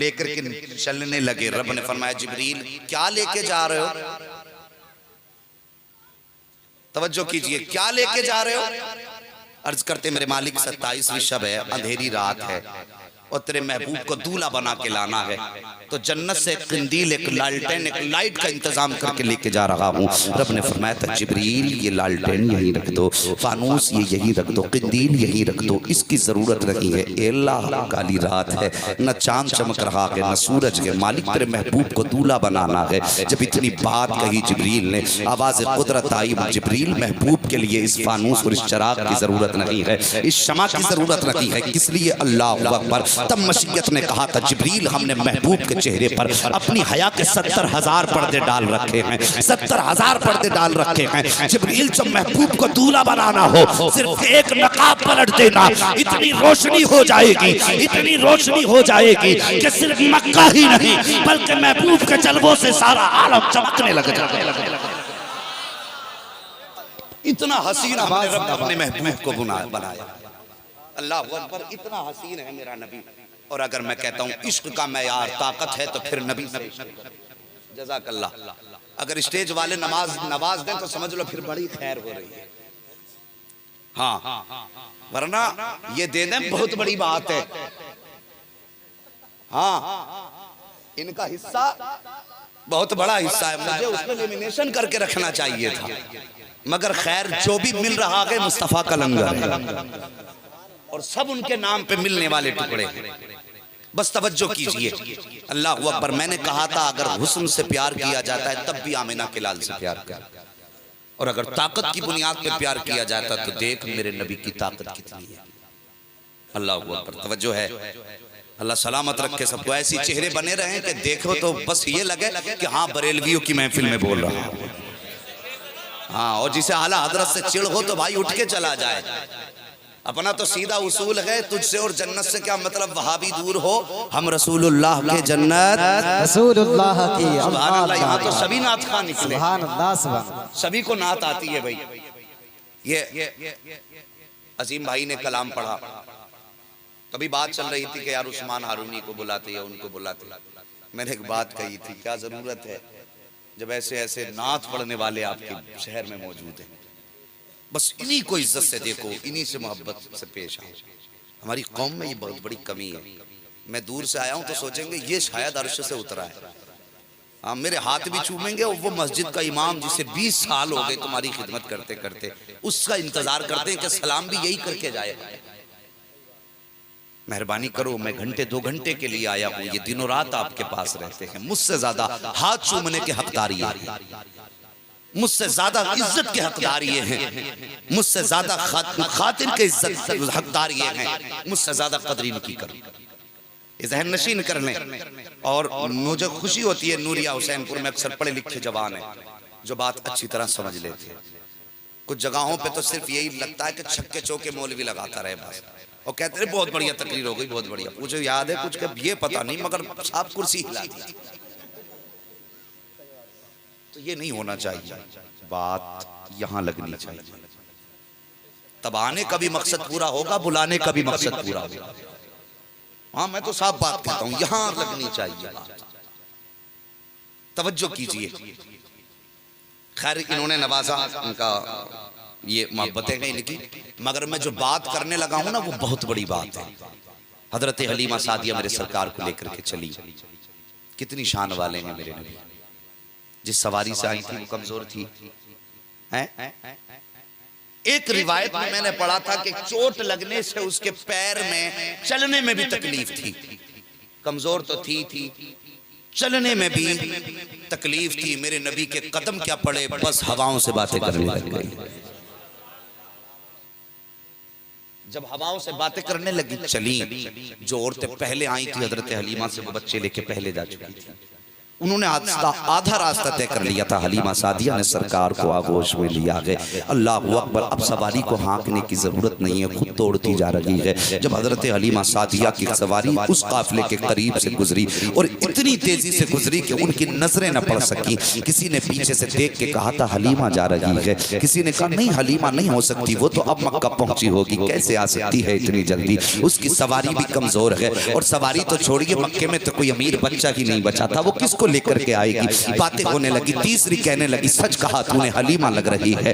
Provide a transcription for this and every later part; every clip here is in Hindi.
लेकर के चलने लगे। रब ने फरमाया जिब्रील क्या लेके जा रहे हो? तवज्जो कीजिए, क्या लेके जा रहे हो? अर्ज करते मेरे मालिक 27वीं शब है, अंधेरी रात है और तेरे महबूब को दूल्हा बना के लाना है, तो जन्नत से एक कंदील, एक लालटेन, एक लाइट का इंतजाम करके लेके जा रहा हूँ। रब ने फरमाया था जिब्रील ये लालटेन यहीं रख दो, फानूस ये यहीं रख दो, कंदील यहीं रख दो, इसकी जरूरत नहीं है। अल्लाह काली रात है, न चांद चमक रहा है न सूरज है, मालिक तेरे महबूब को दूल्हा बनाना है। जब इतनी बात कही जिब्रील ने, आवाज कुदरत आई, जिब्रील महबूब के लिए इस फानूस और इस चराग की जरूरत नहीं है, इस शमा की जरूरत नहीं है। किस लिए? अल्लाह अकबर। तब मशीयत ने कहा था जिब्रील हमने महबूब के चेहरे पर अपनी हया के 70,000 पर्दे डाल रखे हैं, 70,000 पर्दे डाल रखे हैं। जिब्रील जब महबूब को दूल्हा बनाना हो सिर्फ एक नकाब पलट देना, इतनी रोशनी हो जाएगी, इतनी रोशनी हो जाएगी कि सिर्फ मक्का ही नहीं बल्कि महबूब के जलवों से सारा आलम चमकने लग जाएगा। इतना हसीन हमने रब अपने महबूब को बनाया। अल्लाह अकबर, इतना हसीन है मेरा नबी। और अगर मैं कहता हूँ इश्क का मैयार ताकत है तो फिर नबी। जज़ाकल्लाह। अगर स्टेज वाले नवाज दें तो समझ लो फिर बड़ी खैर हो रही है। हाँ, वरना ये दे दें बहुत बड़ी बात है। हाँ, इनका हिस्सा बहुत बड़ा हिस्सा है, मुझे उसमें लेमिनेशन करके रखना चाहिए था, मगर खैर जो भी मिल रहा है मुस्तफा का लंगर है और सब उनके नाम पे मिलने वाले टुकड़े हैं। बस तवज्जो कीजिए। अल्लाह अकबर। मैंने कहा था अगर हुस्न से प्यार किया जाता है तब भी आमिना के लाल से प्यार कर, और अगर ताकत की बुनियाद पे प्यार किया जाता तो देख मेरे नबी की ताकत कितनी है। अल्लाह अकबर। तवज्जो है। अल्लाह सलामत रखे सबको, ऐसी चेहरे बने रहे कि देखो तो बस ये लगे कि हाँ बरेलवियों की महफिल में बोल रहा हूँ। हाँ, और जिसे आला हजरत से चिढ़ हो तो भाई उठ के चला जाए। अपना तो सीधा उसूल है, तुझसे और जन्नत से क्या मतलब, वहाबी दूर हो, हम रसूलुल्लाह के जन्नत रसूलुल्लाह की। सुभान अल्लाह। यहाँ तो सभी नात खां निकले, सुभान अल्लाह, सभी को नात आती है भाई। ये अजीम भाई ने कलाम पढ़ा, कभी बात चल रही थी कि यार उस्मान हारूनी को बुलाते या उनको बुलाते। मैंने एक बात कही थी, क्या जरूरत है जब ऐसे ऐसे नात पढ़ने वाले आपके शहर में मौजूद हैं। बस इन्हीं को इज्जत से देखो, इन्हीं से मोहब्बत से पेश आओ। हमारी कौम में ये बहुत बड़ी कमी है। मैं दूर से आया हूं तो सोचेंगे ये शायद अर्श से उतरा है। हाँ, मेरे हाथ भी चूमेंगे और वो मस्जिद का इमाम जिसे 20 साल हो गए तुम्हारी खिदमत करते करते, उसका इंतजार करते हैं कि सलाम भी यही करके जाए। मेहरबानी करो, मैं घंटे 2 घंटे के लिए आया हूँ, ये दिनों रात आपके पास रहते हैं, मुझसे ज्यादा हाथ चूमने के हकदार ये हैं, मुझसे ज्यादा इज्जत के हकदार ये हैं, मुझसे ज्यादा खातिन के इज्जत हकदार ये हैं, मुझसे ज्यादा कदर इनकी करो। जहन नशीन कर लें। और मुझे खुशी होती है नूरिया हुसैनपुर में अक्सर पढ़े लिखे जवान हैं जो बात अच्छी तरह समझ लेते हैं। कुछ जगहों पे तो सिर्फ यही लगता है कि छक्के चौके मौलवी लगाता रहे बस, और कहते हैं बहुत बढ़िया तकरीर हो गई, बहुत बढ़िया। मुझे याद है कुछ के ये पता नहीं मगर साहब कुर्सी हिला दी। तो ये नहीं होना चाहिए, बात यहाँ लगनी चाहिए। तब आने का भी मकसद पूरा होगा, बुलाने का भी मकसद पूरा होगा। हाँ, मैं तो साफ बात कहता हूं, यहाँ लगनी चाहिए बात। तवज्जो कीजिए। खैर इन्होंने नवाजा, उनका ये मोहब्बतें हैं इनकी, मगर मैं जो बात करने लगा हूं ना वो बहुत बड़ी बात है। हजरत हलीमा सादिया मेरे सरकार को लेकर के चली, कितनी शान वाले हैं मेरे नबी। जिस सवारी से आई थी वो कमजोर थी। एक रिवायत में मैंने पढ़ा था कि चोट लगने से उसके पैर में चलने में भी तकलीफ थी। कमजोर तो थी, चलने में भी तकलीफ थी। मेरे नबी के कदम क्या पड़े, बस हवाओं से बातें करने लग गई। जब हवाओं से बातें करने लगी चली। जो औरतें पहले आई थी हजरत हलीमा से, वो बच्चे लेके पहले जा चुकी थी। उन्होंने आधा रास्ता तय कर लिया था। हलीमा सादिया ने सरकार को आगोश में लिया है। अल्लाह अकबर, अब सवारी को हाँकने की ज़रूरत नहीं है, खुद दौड़ती जा रही है। जब हज़रत हलीमा सादिया की सवारी उस काफिले के करीब से गुजरी और इतनी तेज़ी से गुजरी कि उनकी नज़रें न पड़ सकी। किसी ने पीछे से देख के कहा था हलीमा जा रही है, किसी ने कहा नहीं हलीमा नहीं हो सकती, वो तो अब मक्का पहुंची होगी, कैसे आ सकती है इतनी जल्दी, उसकी सवारी भी कमज़ोर है। और सवारी तो छोड़िए, मक्के में तो कोई अमीर बच्चा ही नहीं बचा था, वो किसको लेकर के आएगी। बातें होने लगी, तीसरी कहने लगी सच कहा तूने हलीमा लग रही है,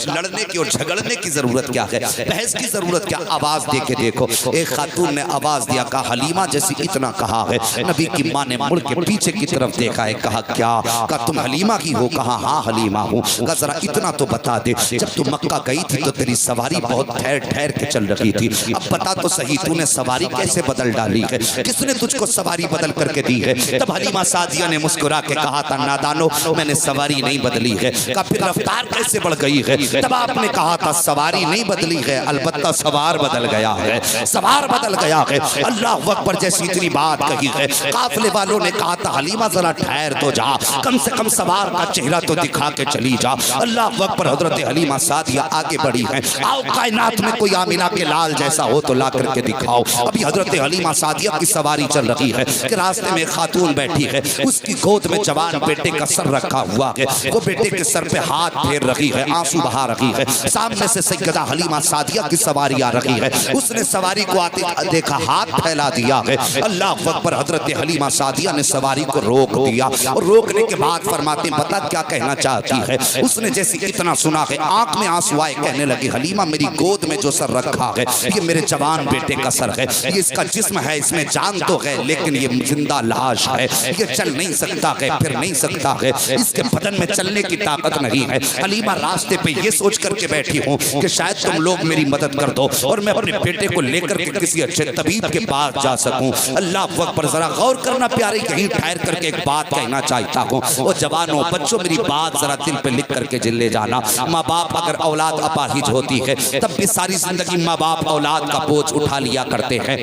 लड़ने की और झगड़ने की जरूरत क्या है, बहस की जरूरत क्या। आवाज दे के देखो, एक खातून ने आवाज दिया, कहा हलीमा जैसी इतना कहा है। नबी की माँ ने मुड़ के पीछे की तरफ देखा है, कहा क्या, कहा तुम हलीमा की हो, कहा हाँ हलीमा हूँ। कहा जरा इतना तो बता दे, जब तू मक्का गई थी तो तेरी सवारी बहुत ठहर ठहर के चल रही थी, अब बता तो सही तूने सवारी कैसे बदल डाली है, किसने तुझको सवारी बदल करके दी है। तब हलीमा सादिया ने मुस्कुरा के कहा था नादानो, मैंने सवारी नहीं बदली है। कहा फिर रफ्तार कैसे बढ़ गई है। तब आपने कहा था सवारी नहीं बदली है, अलबत्ता सवार बदल गया है, सवार बदल गया है। अल्लाह अकबर, जैसी इतनी बात कही है, काफिले वालों ने कहा था हलीमा जरा ठहर तो जा, कम से कम सवार का चेहरा तो दिखा के चली जा। अल्लाह अकबर, हजरत हलीमा सादिया आगे बढ़ी है। आओ कायनात में कोई आमिना के लाल जैसा हो तो ला करके दिखाओ। अभी हजरत हलीमा सादिया की सवारी चल रही है कि रास्ते में खातून बैठी है, उसकी गोद में जवान बेटे का सर रखा हुआ है, वो बेटे के सर पे हाथ फेर रही है, आंसू बहा रही है। सामने से सैयदा हलीमा सादिया की सवारी आ रही है, उसने सवारी को आते देखा, हाथ फैला दिया है। अल्लाह अकबर, हजरत हलीमा सादिया ने सवारी को रोक दिया और रोकने के बाद फरमाते बता क्या कहना चाहती है। उसने जैसे इतना सुना है, आंख में आंसू आए, कहने लगी हलीमा मेरी गोद में जो सर रखा है ये मेरे जवान बेटे का सर है, ये इसका जिस्म है, इसमें जान तो है लेकिन ये जिंदा लाश है, ये चल नहीं सकता है, फिर नहीं सकता है, इसके बदन में चलने की ताकत नहीं है। हलीमा रास्ते पे ये सोच करके बैठी हूँ कि शायद तुम लोग मेरी मदद कर दो और मैं अपने बेटे को लेकर के किसी अच्छे तबीब के पास जा सकूं। अल्लाह अकबर, जरा गौर करना प्यारे, यहीं ठहर करके एक बात कहना चाहता हूँ। वो जवानों बच्चों मेरी बात जरा दिल पे लिख करके जिले जाना। माँ बाप अगर औलाद अपाहिज होती है तब भी सारी जिंदगी माँ बाप औलाद का बोझ उठा लिया करते हैं,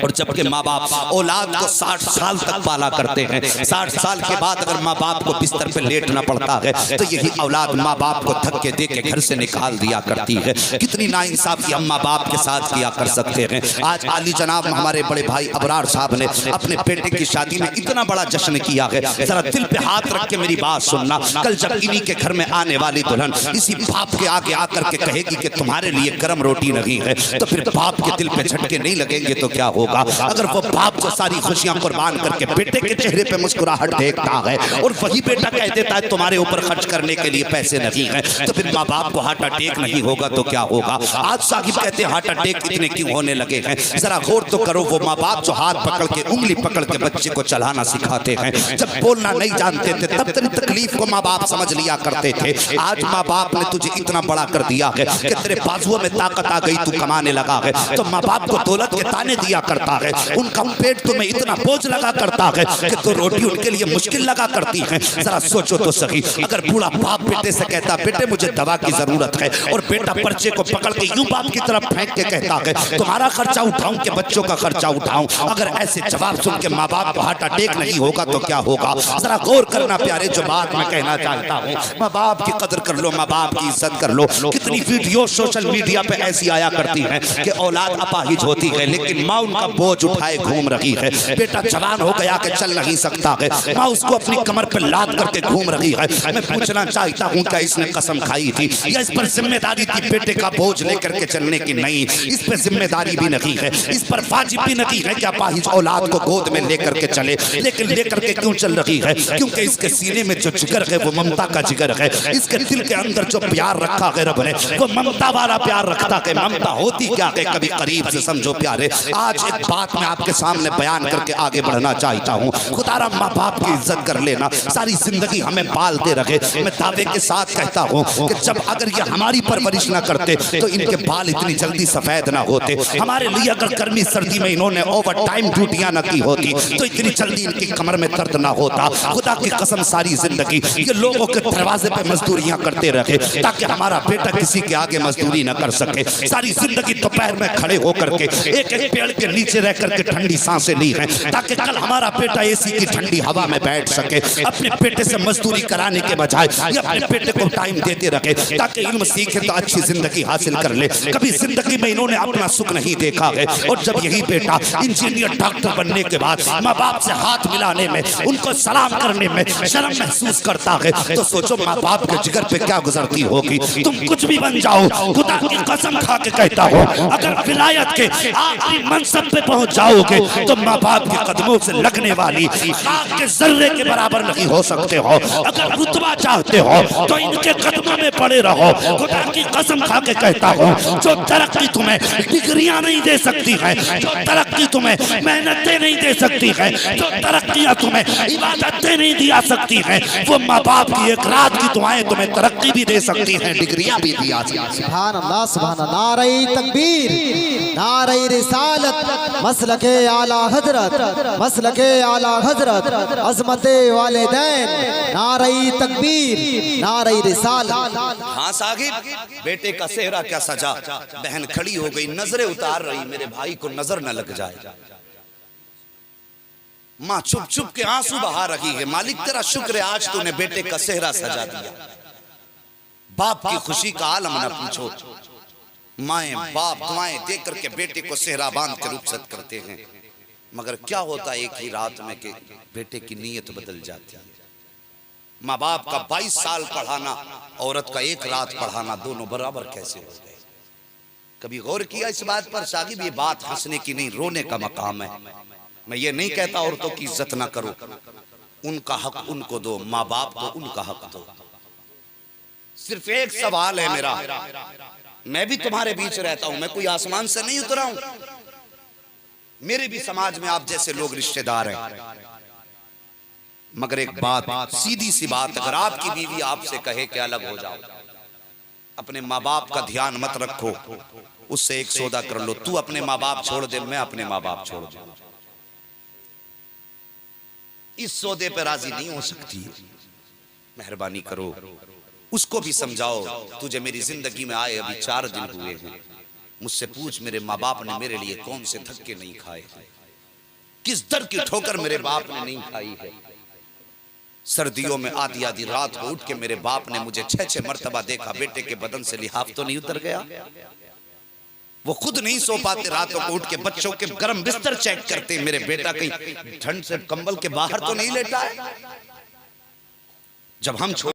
और जबकि माँ बाप औलाद को 60 साल तक पाला करते हैं, 60 साल के बाद अगर माँ बाप को बिस्तर पे लेटना पड़ता है तो यही औलाद माँ बाप को धक्के दे के घर से निकाल दिया करती है। कितनी नाइंसाफी हम माँ बाप के साथ किया कर सकते हैं। आज आली जनाब हमारे बड़े भाई अबरार साहब ने अपने बेटे की शादी में इतना बड़ा जश्न किया है, जरा दिल पे हाथ रख के मेरी बात सुनना। कल जब इन्हीं के घर में आने वाली दुल्हन इसी बाप के आगे आकर के कहेगी कि तुम्हारे लिए गर्म रोटी नहीं है, तो फिर बाप के दिल पे झटके नहीं लगेंगे तो क्या होगा। अगर वो बाप जो सारी खुशियां कुर्बान करके बेटे के चेहरे पे मुस्कुराहट देखता है और वही बेटा कह देता है तुम्हारे ऊपर खर्च करने के लिए पैसे नहीं है, तो फिर माँ बाप को हार्ट अटैक नहीं होगा तो क्या होगा। आज साहिब कहते हैं हार्ट अटैक इतने क्यों होने लगे हैं, जरा गौर तो करो। वो माँ बाप जो हाथ पकड़ के उंगली पकड़ के बच्चे को चलाना सिखाते हैं, जब बोलना नहीं जानते थे तब तेरी तकलीफ को माँ बाप समझ लिया करते थे। आज माँ बाप ने तुझे इतना बड़ा कर दिया है कि तेरे बाजुओं में ताकत आ गई, तू कमाने लगा है, तो माँ बाप को दौलत के ताने दिया करता है, उनका पेट तुम्हें इतना बोझ लगा करता है कि तो रोटी उनके लिए मुश्किल लगा करती है। जरा सोचो तो सही, अगर बूढ़ा बाप बेटे से कहता बेटे मुझे दवा की जरूरत है और बेटा पर्चे को पकड़ के यूं बाप की तरफ फेंक के कहता है तुम्हारा खर्चा उठाऊं कि बच्चों का खर्चा उठाऊं, अगर ऐसे जवाब सुन के माँ बाप को हार्ट अटैक नहीं होगा तो क्या होगा। जरा गौर करना प्यारे, जो बात मैं कहना चाहता हूँ, माँ बाप की कदर कर लो, माँ बाप की इज्जत कर लो। कितनी वीडियो सोशल मीडिया पे ऐसी आया करती है कि औलाद अपाहिज होती है लेकिन माँ उनका बोझ उठाए घूम रही है, बेटा जवान हो गया कि चल नहीं सकता है, माँ उसको अपनी कमर पे लाद करके घूम रही है। मैं पूछना चाहता हूँ क्या इसने कसम खाई थी या इस पर जिम्मेदारी थी बेटे का बोझ लेकर के चलने की? नहीं, इस पर जिम्मेदारी भी नहीं है, इस पर वाजिब भी नहीं है कि अपाहिज औलाद को गोद में लेकर के चले। लेकिन लेकर के क्यों चल रही है? क्योंकि इसके सीने में जो जिगर है वो ममता का जिगर है, इसके दिल के अंदर जो प्यार रखा है रब ने वो ममता वाला प्यार रखता है। ममता होती क्या है, कभी करीब से समझो प्यारे। आज एक बात मैं आपके सामने बयान करके आगे बढ़ना चाहता हूँ, खुदारा माँ बाप की इज्जत कर लेना, सारी जिंदगी हमें पालते रहे। मैं दावे के साथ कहता हूँ कि जब अगर ये हमारी परवरिश ना करते तो इनके बाल इतनी जल्दी सफेद ना होते, हमारे लिए अगर गर्मी सर्दी में इन्होंने ओवर टाइम ड्यूटियां ना की होती तो इतनी जल्दी इनकी कमर में दर्द ना होता। खुदा की कसम सारी जिंदगी ये लोगों के दरवाजे पे मजदूरियां करते रहे ताकि हमारा बेटा किसी के आगे मजदूरी ना कर सके। सारी जिंदगी दोपहर में खड़े होकर के एक एक पेड़ के नीचे रह करके ठंडी सांसें ली हैं ताकि कल हमारा बेटा एसी की ठंडी हवा में बैठ सके, अपने बेटे से मजदूरी कराने के बजाय ये अपने बेटे को टाइम देते रखे ताकि इल्म सीखे तो अच्छी जिंदगी हासिल कर ले। कभी जिंदगी में इन्होंने अपना सुख नहीं देखा है, और जब यही बेटा इंजीनियर डॉक्टर बनने के बाद माँ बाप से हाथ मिलाने में, उनको सलाम करने में शर्म महसूस करता है, तो सोचो माँ बाप के जिगर पे क्या गुजरती होगी। तुम कुछ भी बन जाओ, खुदा की कसम खा के कहता हूँ, अगर विलायत के आखिरी मनसब पे पहुंच जाओगे तो माँ बाप के कदमों से लगने वाली खाक के जर्रे के बराबर नहीं हो सकते हो। अगर रुतबा चाहते हो तो इनके कदमों में पड़े रहो। खुदा की कसम खा के कहता हूँ, जो तरक्की तुम्हें डिग्रियां नहीं दे सकती है, जो तरक्की तुम्हें मेहनतें नहीं दे सकती है, जो तरक्कियां तुम्हें इबादतें नहीं दिया सकती हैं, वो माँ बाप की एक रात की दुआएं तुम्हें तरक्की भी दे सकती हैं, डिग्रियां भी दिया सकती हैं। सुभान अल्लाह सुभान अल्लाह। नारे तकबीर, नारे रिसालत, मसलके आला हजरत, मसलके आला हजरत, अजमते वालिदैन, नारे तकबीर, नारे रिसालत। हाँ साहिब, बेटे का सेहरा क्या सजा। बहन खड़ी हो गई, नजरें उतार रही, मेरे भाई को नजर न लग जाए। माँ चुप चुप के आंसू बहा रही है, मालिक तेरा शुक्र है आज तूने बेटे का सेहरा सजा दिया। बाप की खुशी का आलम न पूछो। माएं बाप दुआएं देकर करके बेटे को सेहरा बांध के रुखसत करते हैं, मगर क्या होता है एक ही रात में कि बेटे की नीयत बदल जाती है। माँ बाप का 22 साल पढ़ाना, औरत का एक रात पढ़ाना, दोनों बराबर कैसे हो गए। कभी गौर किया इस बात पर साहिब? ये बात हंसने की नहीं, रोने का मकाम है। मैं ये नहीं कहता औरतों की इज्जत ना करो, उनका हक उनको दो, माँ बाप को उनका हक दो। सिर्फ एक सवाल है मेरा, मैं भी तुम्हारे बीच रहता हूं, मैं कोई आसमान से नहीं उतरा हूं, मेरे भी समाज में आप जैसे लोग रिश्तेदार हैं। मगर एक बात, सीधी सी बात, अगर आपकी बीवी आपसे कहे कि अलग हो जाओ, अपने माँ बाप का ध्यान मत रखो, उससे एक सौदा कर लो, तू अपने माँ बाप छोड़ दे, मैं अपने माँ बाप छोड़ दूं, इस सौदे पे राजी नहीं हो सकती। मेहरबानी करो, उसको भी समझाओ, तुझे मेरी जिंदगी में आए अभी 4 दिन हुए हैं, मुझसे पूछ मेरे माँ बाप ने मेरे लिए कौन से धक्के नहीं खाए, किस दर की ठोकर मेरे बाप ने नहीं खाई है। सर्दियों में आधी आधी रात को उठ के मेरे बाप ने मुझे 6-6 मर्तबा देखा, बेटे के बदन से लिहाफ तो नहीं उतर गया। वो खुद नहीं सो पाते, रातों को उठ के बच्चों के गर्म बिस्तर चेक करते, मेरे बेटा कहीं ठंड से कंबल के बाहर तो नहीं लेटा है। जब हम छोटे